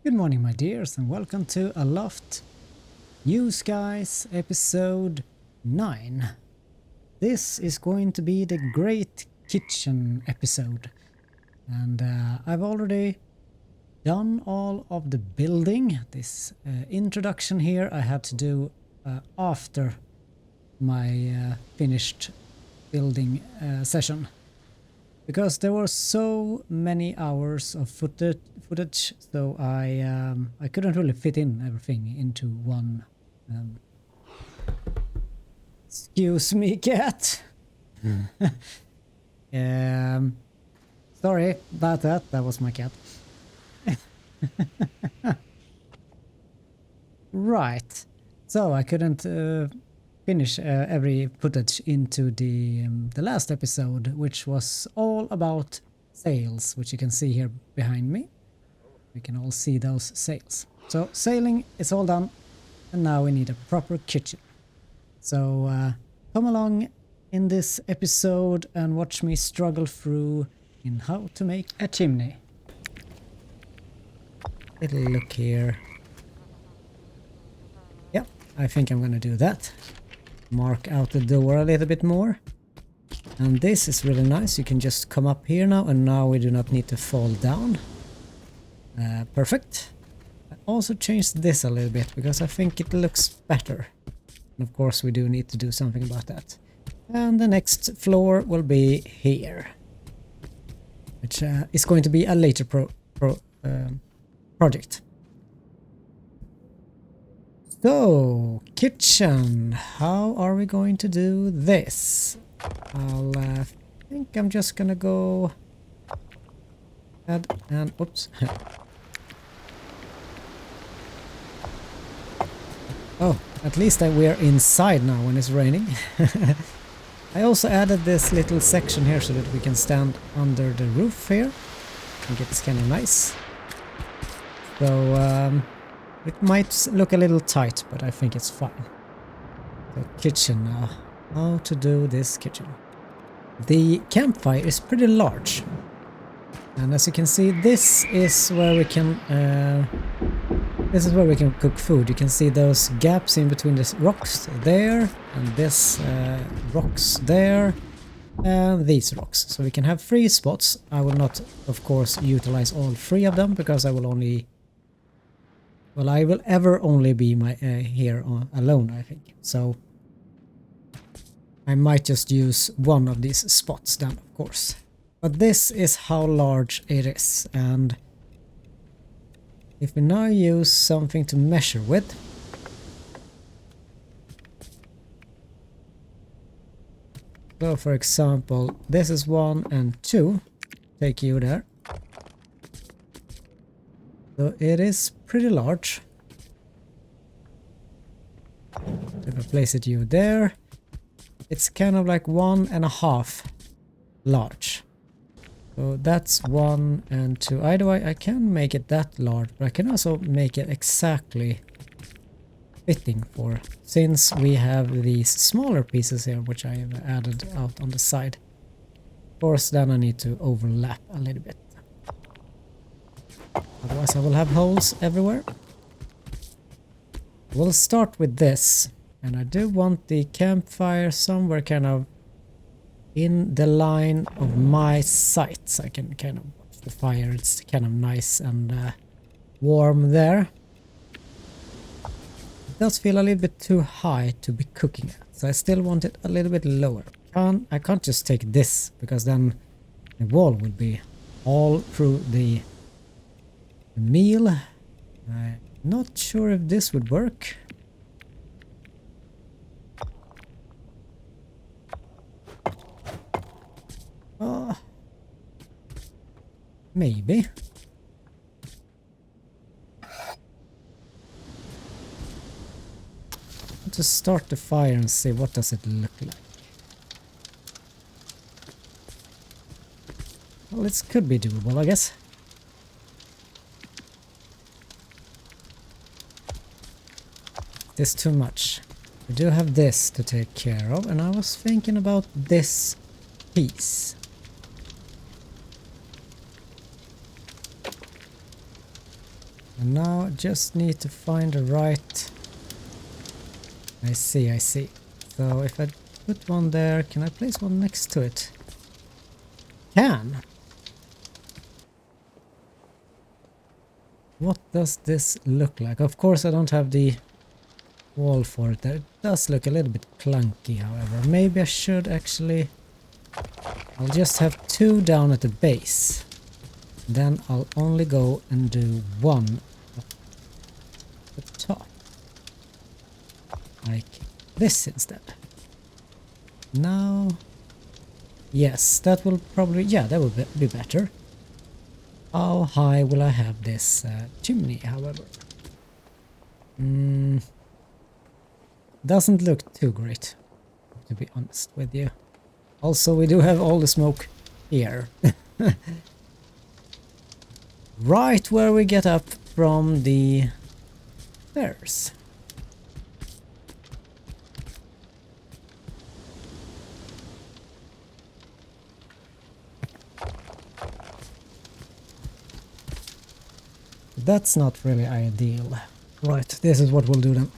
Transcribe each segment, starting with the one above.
Good morning, my dears, and welcome to ALOFT New Skies episode 9. This is going to be the Great Kitchen episode, and I've already done all of the building. This introduction here I had to do after my finished building session. Because there were so many hours of footage, so I couldn't really fit in everything into one. Excuse me, cat. Sorry about that. That was my cat. Right. So I couldn't finish every footage into the last episode, which was all about sails, which you can see here behind me. We can all see those sails. So sailing is all done, and now we need a proper kitchen. So come along in this episode and watch me struggle through in how to make a chimney. Little look here. Yeah, I think I'm gonna do that. Mark out the door a little bit more, and this is really nice. You can just come up here now, and now we do not need to fall down. Perfect. I also changed this a little bit because I think it looks better, and of course we do need to do something about that. And the next floor will be here, which is going to be a later project. So, kitchen, how are we going to do this? I'll think I'm just gonna go ahead and oops. Oh, at least we're inside now when it's raining. I also added this little section here so that we can stand under the roof here. I think it's kind of nice. So, it might look a little tight, but I think it's fine. The kitchen now. How to do this kitchen. The campfire is pretty large. And as you can see, this is where we can cook food. You can see those gaps in between the rocks there, and this rocks there, and these rocks. So we can have 3 spots. I will not, of course, utilize all 3 of them because I will only... Well, I will ever only be here alone, I think. So I might just use one of these spots then, of course. But this is how large it is. And if we now use something to measure with, so for example, this is 1 and 2. Take you there. So it is pretty large. If I place it you there, it's kind of like 1.5 large. So that's 1 and 2. Either way, I can make it that large, but I can also make it exactly fitting for, since we have these smaller pieces here, which I have added out on the side. Of course, then I need to overlap a little bit. Otherwise I will have holes everywhere. We'll start with this, and I do want the campfire somewhere kind of in the line of my sights. I can kind of watch the fire. It's kind of nice and warm there. It does feel a little bit too high to be cooking at, so I still want it a little bit lower. I can't just take this, because then the wall would be all through the meal. I'm not sure if this would work. Maybe. Let's start the fire and see what does it look like. Well, this could be doable, I guess. This too much. We do have this to take care of, and I was thinking about this piece. And now just need to find the right... I see. So if I put one there, can I place one next to it? Can! What does this look like? Of course I don't have the wall for it there. It does look a little bit clunky, however. Maybe I should actually... I'll just have 2 down at the base. Then I'll only go and do 1 at the top. Like this instead. Now... Yes, that will probably... Yeah, that will be better. How high will I have this chimney, however? Doesn't look too great, to be honest with you. Also, we do have all the smoke here. Right where we get up from the stairs. That's not really ideal. Right, this is what we'll do then.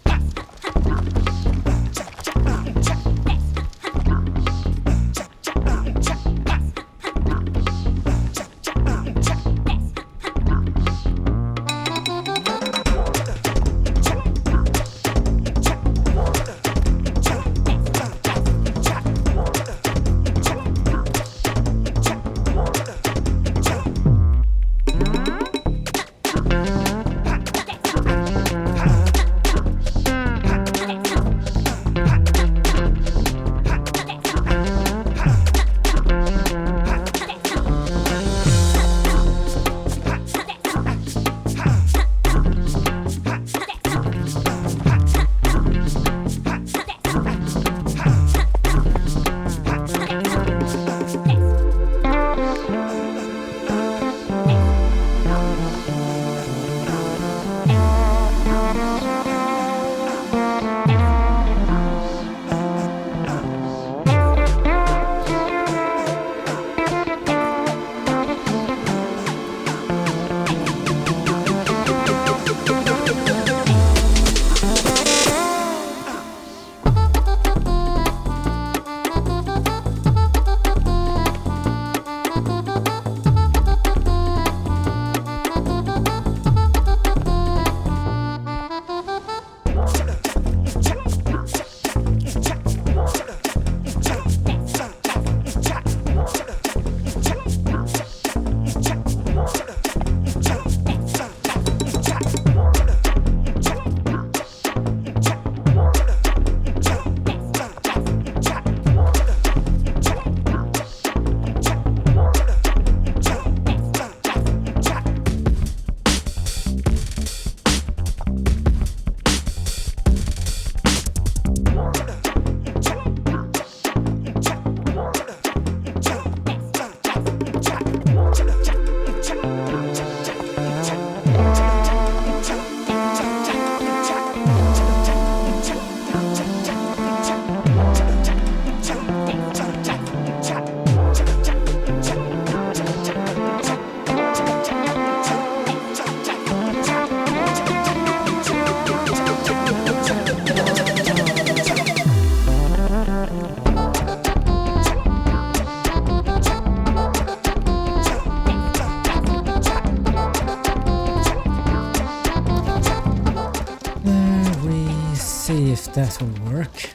That will work.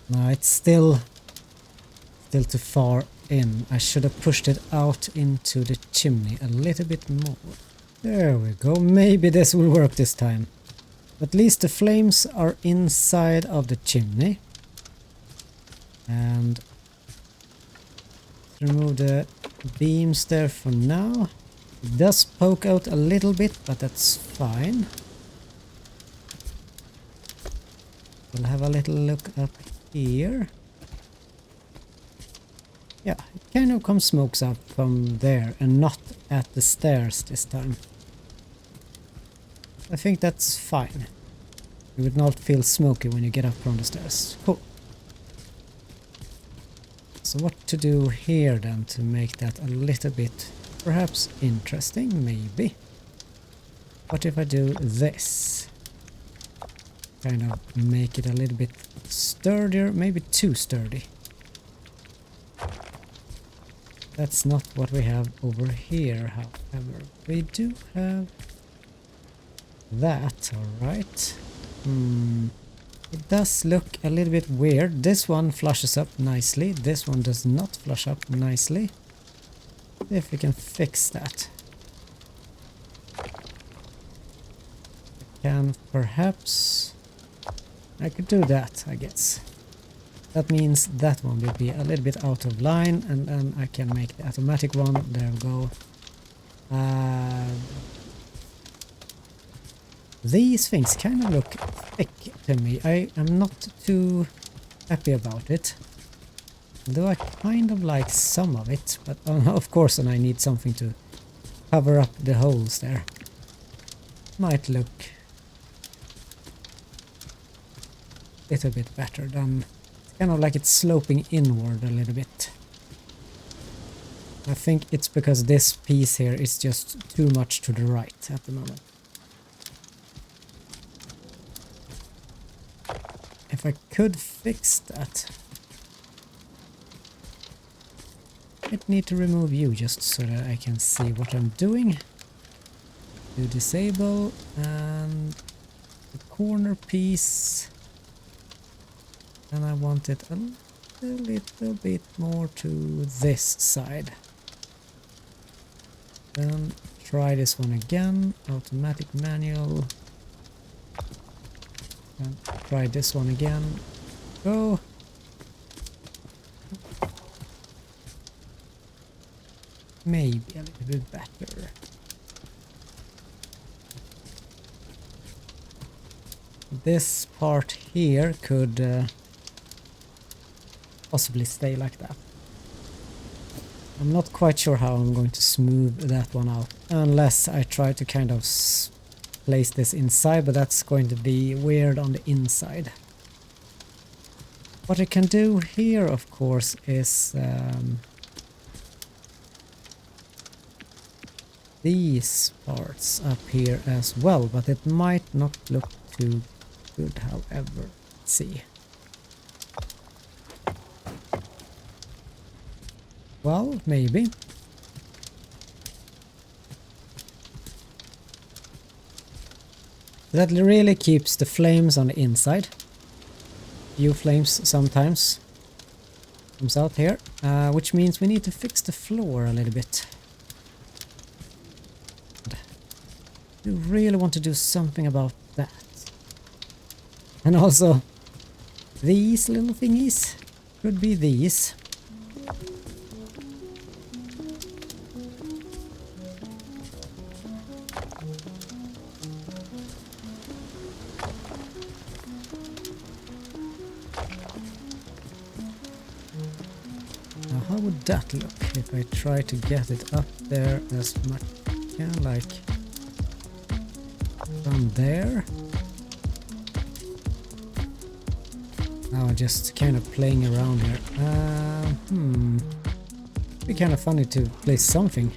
No, it's still too far in. I should have pushed it out into the chimney a little bit more. There we go. Maybe this will work this time. At least the flames are inside of the chimney. And remove the beams there for now. It does poke out a little bit, but that's fine. We'll have a little look up here. Yeah, it kind of comes smokes up from there and not at the stairs this time. I think that's fine. You would not feel smoky when you get up from the stairs. Cool. So what to do here then to make that a little bit perhaps interesting, maybe. What if I do this? Kind of make it a little bit sturdier, maybe too sturdy. That's not what we have over here, however. We do have that, alright. It does look a little bit weird. This one flushes up nicely. This one does not flush up nicely. See if we can fix that. Can perhaps... I could do that, I guess. That means that one will be a little bit out of line, and then I can make the automatic one. There we go. These things kind of look thick to me. I am not too happy about it. Though I kind of like some of it, but of course then I need something to cover up the holes there. Might look a little bit better than... It's kind of like it's sloping inward a little bit. I think it's because this piece here is just too much to the right at the moment. If I could fix that, I need to remove you just so that I can see what I'm doing. Do disable, and the corner piece, and I want it a little bit more to this side. Then try this one again, automatic manual. And try this one again. Go. Maybe a little bit better. This part here could possibly stay like that. I'm not quite sure how I'm going to smooth that one out, unless I try to kind of place this inside, but that's going to be weird on the inside. What I can do here, of course, is these parts up here as well, but it might not look too good, however. Let's see. Well, maybe. That really keeps the flames on the inside. Few flames sometimes comes out here, which means we need to fix the floor a little bit. You really want to do something about that. And also, these little thingies could be these. How would that look if I try to get it up there as much as I can, like from there? Now I'm just kind of playing around here. It'd be kind of funny to place something,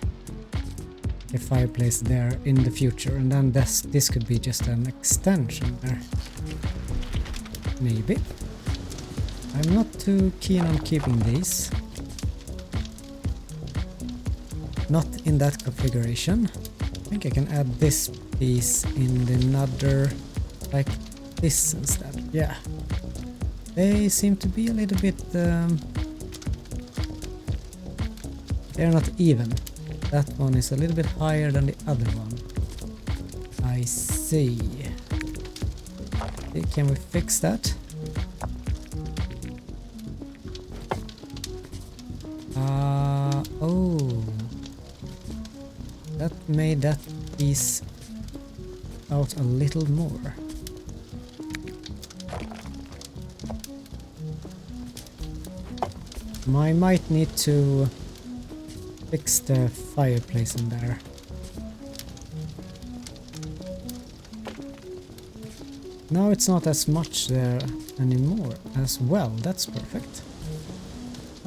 a fireplace there in the future, and then this could be just an extension there. Maybe. I'm not too keen on keeping these. Not in that configuration. I think I can add this piece in another, like this instead. Yeah. They seem to be a little bit... they're not even. That one is a little bit higher than the other one. I see. Okay, can we fix that? Oh. That made that piece out a little more. I might need to fix the fireplace in there. Now it's not as much there anymore as well. That's perfect.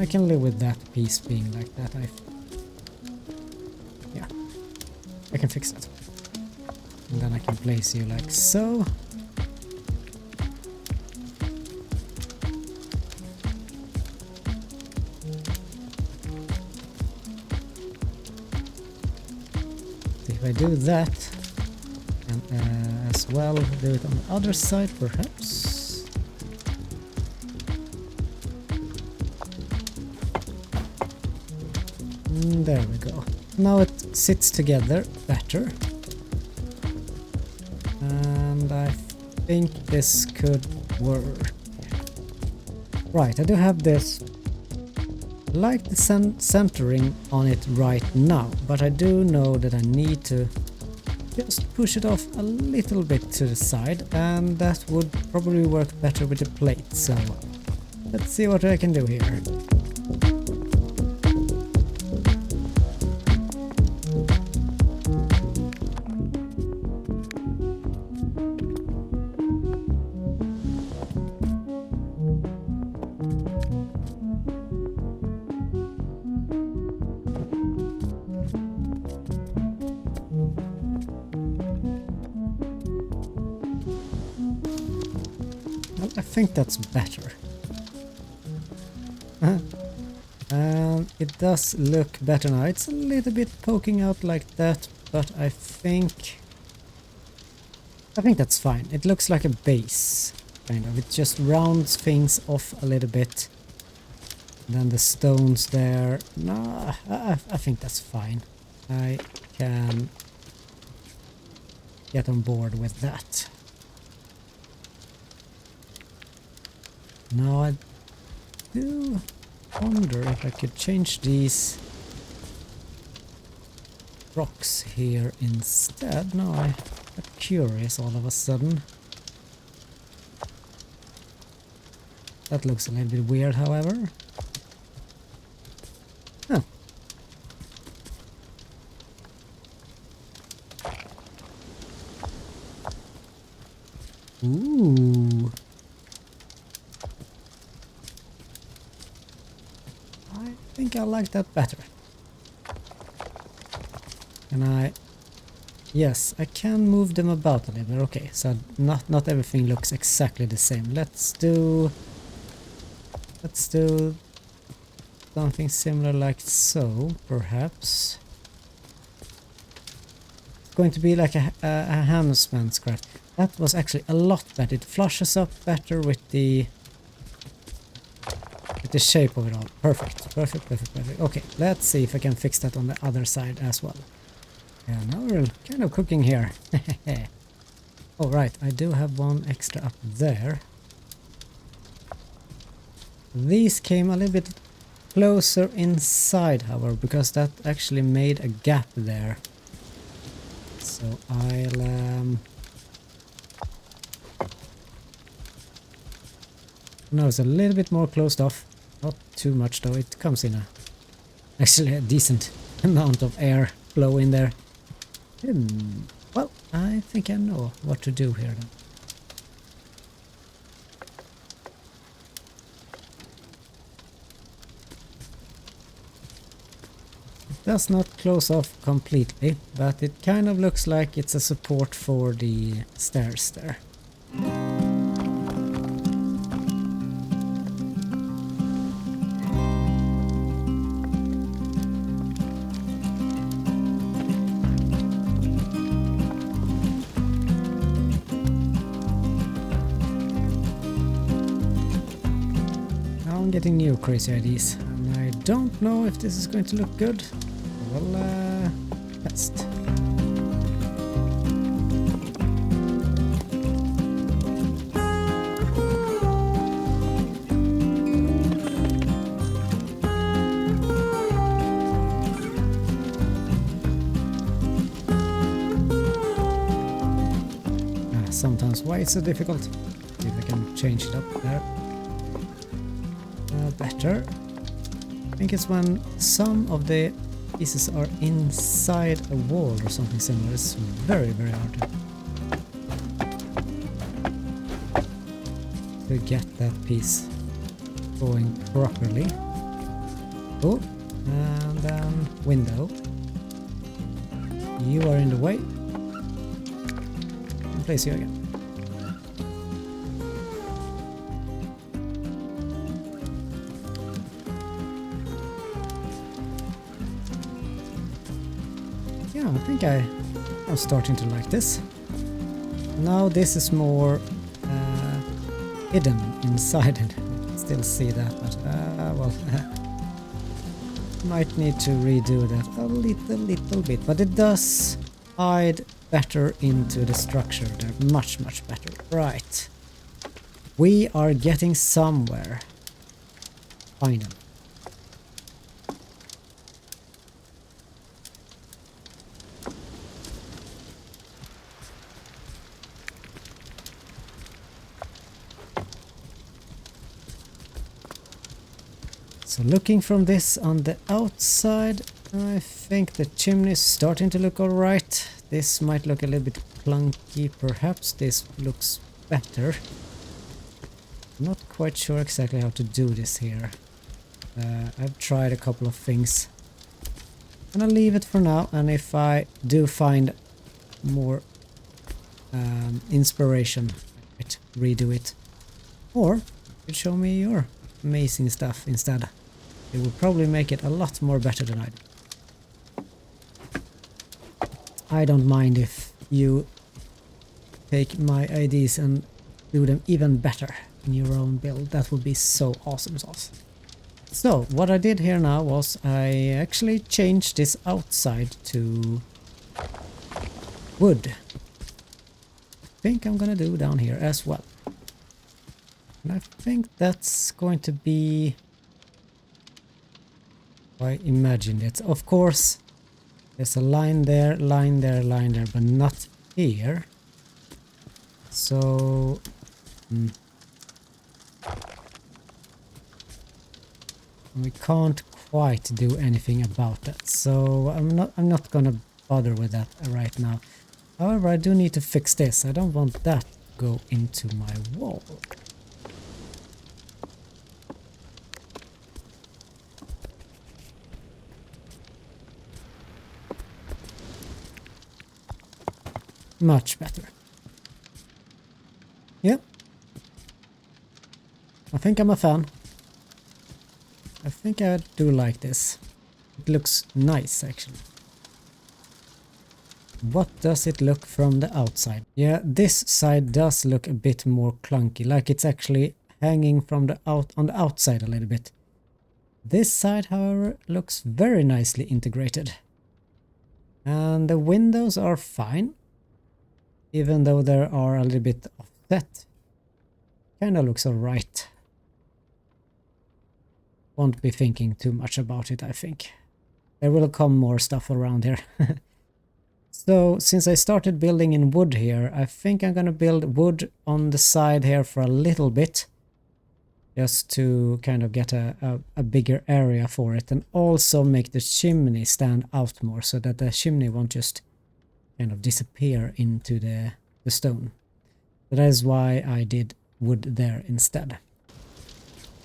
I can live with that piece being like that. Yeah, I can fix that. And then I can place you like so. If I do that, and as well do it on the other side perhaps. There we go. Now it sits together better. And I think this could work. Right, I do have this. I like the centering on it right now, but I do know that I need to just push it off a little bit to the side, and that would probably work better with the plate. So let's see what I can do here. I think that's better. It does look better now. It's a little bit poking out like that, but I think that's fine. It looks like a base, kind of. It just rounds things off a little bit. And then the stones there. No, I think that's fine. I can get on board with that. Now I do wonder if I could change these rocks here instead. No, I got curious all of a sudden. That looks a little bit weird, however. Huh. Ooh. I think I like that better. And yes, I can move them about a little bit. Okay, so not everything looks exactly the same. Let's do something similar like so, perhaps. It's going to be like a Hamsman's Graf. That was actually a lot better. It flushes up better with the shape of it all. Perfect. Okay, let's see if I can fix that on the other side as well. Yeah, now we're kind of cooking here. Oh, right, I do have one extra up there. These came a little bit closer inside, however, because that actually made a gap there. So I'll now it's a little bit more closed off. Not too much though. It comes in actually a decent amount of air flow in there. Well, I think I know what to do here then. It does not close off completely, but it kind of looks like it's a support for the stairs there. Getting new crazy ideas, and I don't know if this is going to look good. Well, test. Sometimes why it's so difficult. See if I can change it up there. Better. I think it's when some of the pieces are inside a wall or something similar. It's very hard to get that piece going properly. Cool. And then window. You are in the way. And place you again. Yeah, I think I'm starting to like this. Now this is more hidden inside it. Still see that, but well, might need to redo that a little bit. But it does hide better into the structure there, much better. Right, we are getting somewhere. Finally. So looking from this on the outside, I think the chimney is starting to look alright. This might look a little bit clunky, perhaps this looks better. Not quite sure exactly how to do this here. I've tried a couple of things. And I'll leave it for now, and if I do find more inspiration, I might redo it. Or you could show me your amazing stuff instead. It would probably make it a lot more better than I do. I don't mind if you take my ideas and do them even better in your own build. That would be so awesome sauce. So what I did here now was I actually changed this outside to wood. I think I'm gonna do down here as well. And I think that's going to be... I imagined it. Of course, there's a line there, but not here. So... we can't quite do anything about that. So I'm not gonna bother with that right now. However, I do need to fix this. I don't want that to go into my wall. Much better. Yep. I think I'm a fan. I think I do like this. It looks nice, actually. What does it look from the outside? Yeah, this side does look a bit more clunky, like it's actually hanging from the on the outside a little bit. This side, however, looks very nicely integrated. And the windows are fine. Even though they are a little bit offset. Kinda looks alright. Won't be thinking too much about it, I think. There will come more stuff around here. So, since I started building in wood here, I think I'm gonna build wood on the side here for a little bit. Just to kind of get a bigger area for it. And also make the chimney stand out more, so that the chimney won't just kind of disappear into the stone. So that is why I did wood there instead.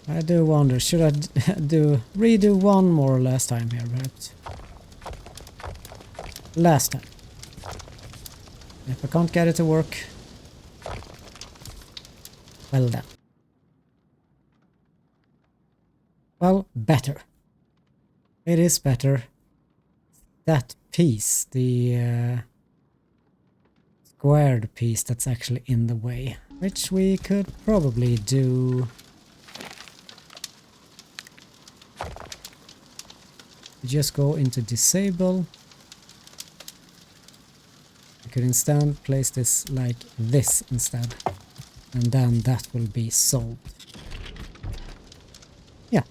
I do wonder, should I redo one more last time here, perhaps? Last time. If I can't get it to work, well then. Well, better. It is better. That piece, the squared piece that's actually in the way, which we could probably do. Just go into disable. I could instead place this like this instead, and then that will be solved. Yeah.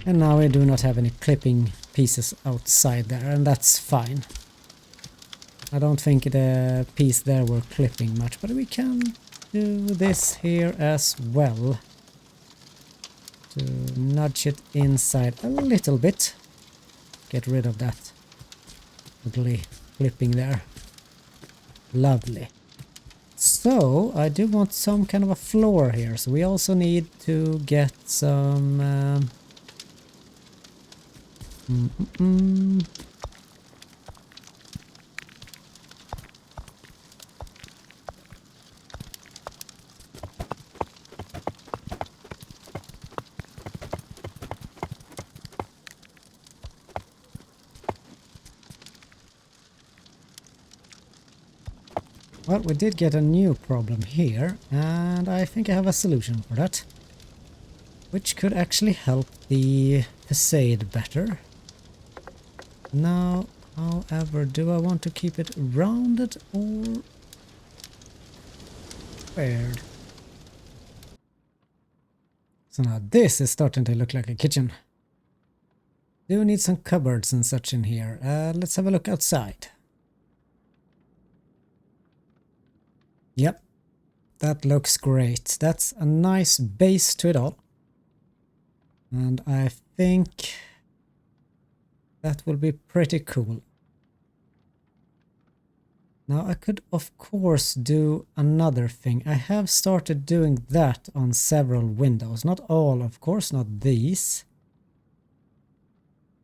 And now I do not have any clipping pieces outside there, and that's fine. I don't think the piece there were clipping much, but we can do this here as well. To nudge it inside a little bit. Get rid of that ugly clipping there. Lovely. So I do want some kind of a floor here. So we also need to get some... Well, we did get a new problem here, and I think I have a solution for that. Which could actually help the facade better. Now, however, do I want to keep it rounded or squared? So now this is starting to look like a kitchen. Do need some cupboards and such in here. Let's have a look outside. Yep, that looks great. That's a nice base to it all. And I think that will be pretty cool. Now I could of course do another thing. I have started doing that on several windows. Not all, of course, not these.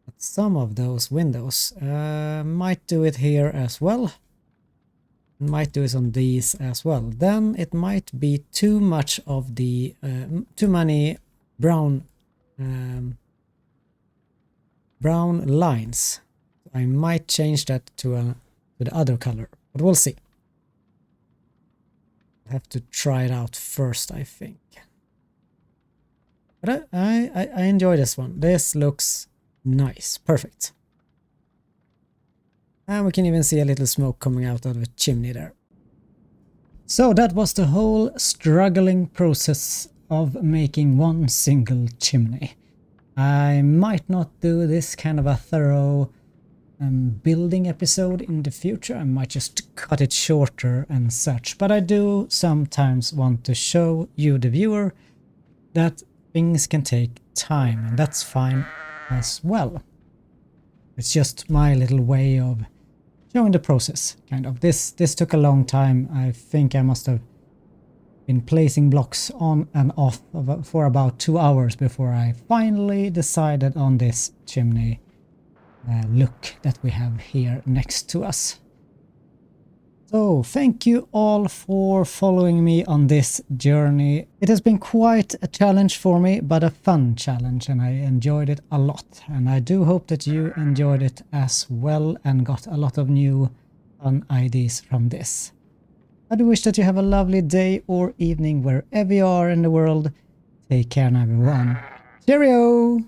But some of those windows. Might do it here as well. Might do it on these as well. Then it might be too much of the too many brown brown lines. I might change that to the other color, but we'll see. I have to try it out first, I think. But I enjoy this one. This looks nice, perfect. And we can even see a little smoke coming out of the chimney there. So that was the whole struggling process of making one single chimney. I might not do this kind of a thorough building episode in the future. I might just cut it shorter and such. But I do sometimes want to show you, the viewer, that things can take time, and that's fine as well. It's just my little way of showing the process, kind of. This took a long time. I think I must have been placing blocks on and off for about 2 hours before I finally decided on this chimney look that we have here next to us. So thank you all for following me on this journey. It has been quite a challenge for me, but a fun challenge, and I enjoyed it a lot. And I do hope that you enjoyed it as well and got a lot of new fun ideas from this. I do wish that you have a lovely day or evening wherever you are in the world. Take care now, everyone. Cheerio!